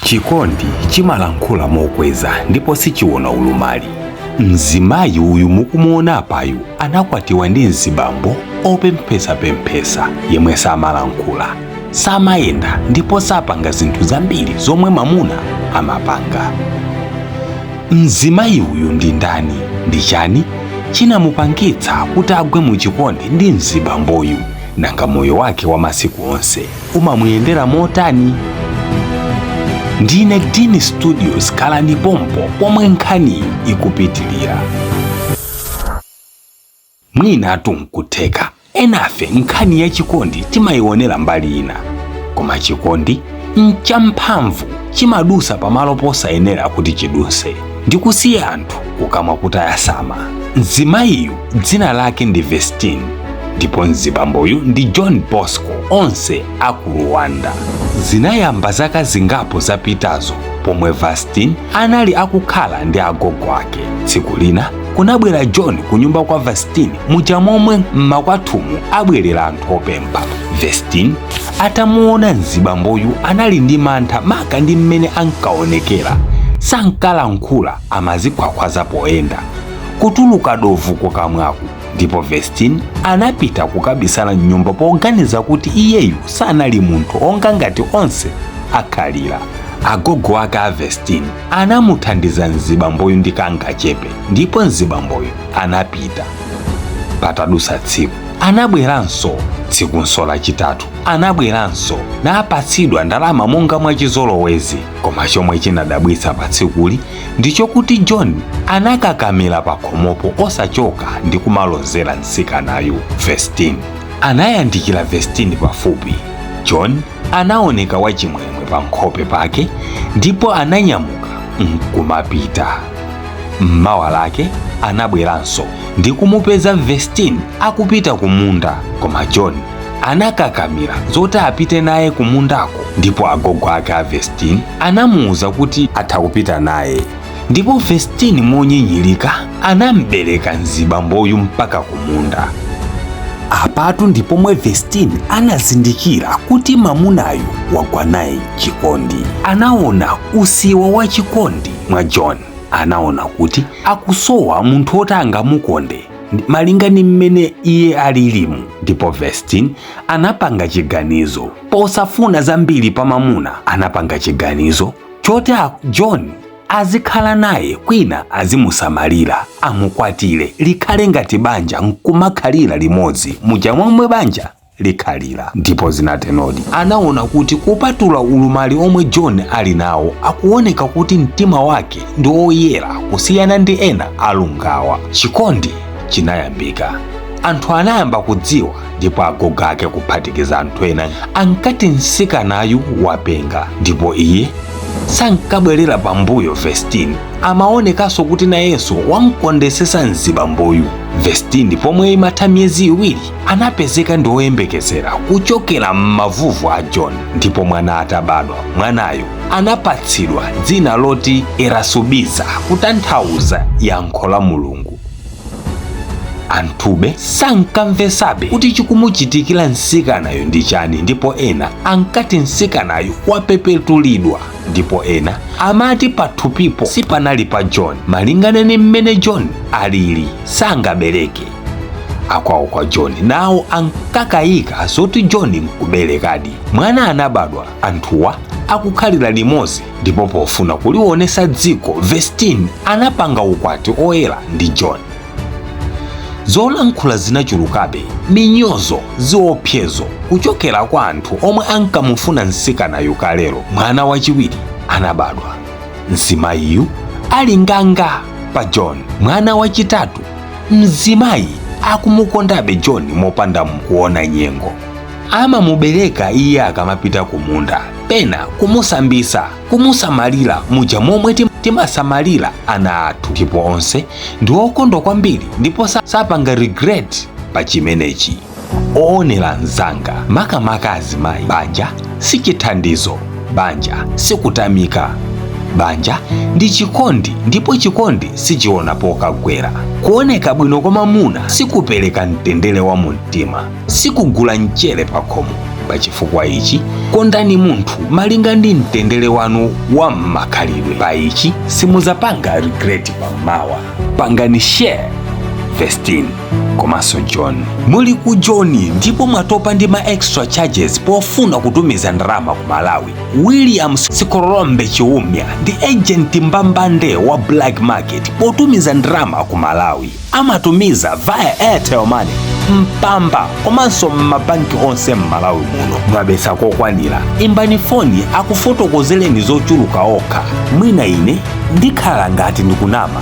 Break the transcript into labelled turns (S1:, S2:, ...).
S1: Chikondi chimalankhula mokweza ndipo sichiona ulumali. Mzimayi uyu mukumuona apayu anakwatiwa ndi mzibambo opemphesa yemwe samalankhula, samayenda ndipo sapanga zinthu zambiri zomwe mamuna amapanga. Mzimayi uyu ndi ndani? Ndi chani chinamupangitsa kuti agwe mu chikondi ndi mzibamboyu? Nanga moyo wake wa masiku onse umamuyendera motani? Ndine Dini Studios, khalani pompo pomwe nkhani ikupitilira. Mwinatu nkutheka enafe nkhani ya chikondi timayionera mbali ina, koma chikondi nchamphamvu, chimadusa pamalo posayenera kuti chiduse ndi kusiya anthu kukamwa kutayasama. Mzimayiyu dzina lake ndi Vestine ndipo mzibamboyu ndi John Bosco, onse aku Rwanda. Zinayamba zaka zingapo zapitazo pomwe Vestine anali akukhala ndi agogo ake. Tsiku lina kunabwera John ku nyumba kwa Vestine muja momwe mmakwathumu abwerera anthu opempha. Vestine atamuona mzibamboyu anali ndi mantha maka ndi mmene ankaonekera. Sankalankhula, amazikhwakhwaza poyenda, kutuluka dovu kukamwaku. Ndipo Vestine anapita kukabisala mnyumba poganiza kuti iyeyu sanali munthu onga ngati onse akhalira. Agogo ake a Vestine anamuthandiza mzibamboyu ndi kangachepe, ndipo mzibamboyu anapita. Patadusa tsiku anabweranso. Tsikunso lachitatu anabweranso napatsidwa ndalama monga mwachizolowezi. Koma chomwe chinadabwitsa pa tsikuli ndichokuti John anakakamira pa khomopo osachoka ndi kumalozera mtsikanayu. Vestine anayandikira Vestine pafupi. John anaoneka wachimwemwe pa nkhope pake ndipo ananyamuka nkumapita. Mmawa lake anabweranso ndi kumupeza Vestine akupita kumunda, koma John anakakamira zoti apite naye kumundako. Ndipo agogo ake a Vestine anamuwuza kuti atha kupita naye, ndipo Vestine monyinyirika anambereka mzibamboyu mpaka kumunda. Apatu ndipo mwe Vestine anazindikira kuti mamunayu wagwa naye chikondi. Anaona usiwa wa chikondi mwa John. Anaona kuti akusowa munthu oti angamukonde malinga ni mmene iye alilimu. Ndipo Vestine anapanga chiganizo, posafuna zambiri pa mamuna, anapanga chiganizo choti John azikhala naye, kwina azimusamalira, amukwatire, likhale ngati banja, nkumakhalira limodzi muja momwe banja likhalira. Ndipo zinatenodi anaona kuti kupatula ulumali omwe John ali nawo, akuoneka kuti mtima wake ndi oyera kusiyana ndi ena alungawa. Chikondi chinayambika, anthu anayamba kudziwa, ndipo agogo ake kuphatikiza anthu ena ankati mtsikanayu wapenga. Ndipo iye sankabwerera pambuyo Vestine, amaonekanso kuti nayenso wamkondesesa mzibamboyu. Vestine pomwe imatha miyezi iwiri anapezeka ndi oyembekezera kuchokera m'mavuvu a John. Ndipo mwana atabadwa, mwanayo anapatsidwa dzina loti Erasubiza, kutanthauza yankho la Mulungu. Anthube sankamvesabe kuti chikumuchitikira mtsikanayo ndi chani, ndipo ena ankati mtsikanayo wapepetulidwa, ndipo ena amati pathupipo sipanali pa John. Malingana ni mmene John alili sangabereke. Akwawo kwa John nawo ankakayika zoti John nkuberekadi. Mwana anabadwa, anthuwa akukhalira limodzi, ndipo pofuna kuliwonesa dziko, Vestine anapanga ukwati oyera ndi John. Zolankhula zinachulukabe, minyozo ziopsezo kuchokera kwa anthu omwe ankamufuna mtsikanayu kalero. Mwana wachiwiri anabadwa, mzimayiyu ali nganga pa John. Mwana wachitatu, mzimayi akumukondabe John mopanda mkuona nyengo. Amamubereka iye akamapita kumunda, pena kumusambisa, kumusamalira muja momwe timasamalira ana athu. Ndipo onse ndi okondwa kwambiri, ndipo sapanga regret pa chimenechi. Oonera mzanga, makamaka azimayi, banja si chithandizo, banja sikutamika, banja ndi chikondi, ndipo chikondi sichiona pokagwera. Kuoneka bwino kwa mamuna sikupereka mtendere wa mumtima, sikugula mchere pa khomo. Pa chifukwa ichi kondani munthu malinga ndi mtendere wanu wa m'makhalidwe. Pa ichi simuzapanga regret pammawa. Pangani share Vestine komanso John. Muli ku John ndipo mwatopa ndi ma extra charges pofuna kutumiza ndalama ku Malawi. William Sikolombe Chiumya ndi agent mbambande wa black market potumiza ndalama ku Malawi. Amatumiza via Airtel Money, Mpamba komanso mabanki onse m'Malawi muno. Mwabesa kokwanira, imbani foni akufotokozeleni zochuluka okha. Mwina ine ndikhala ngati ndikunama.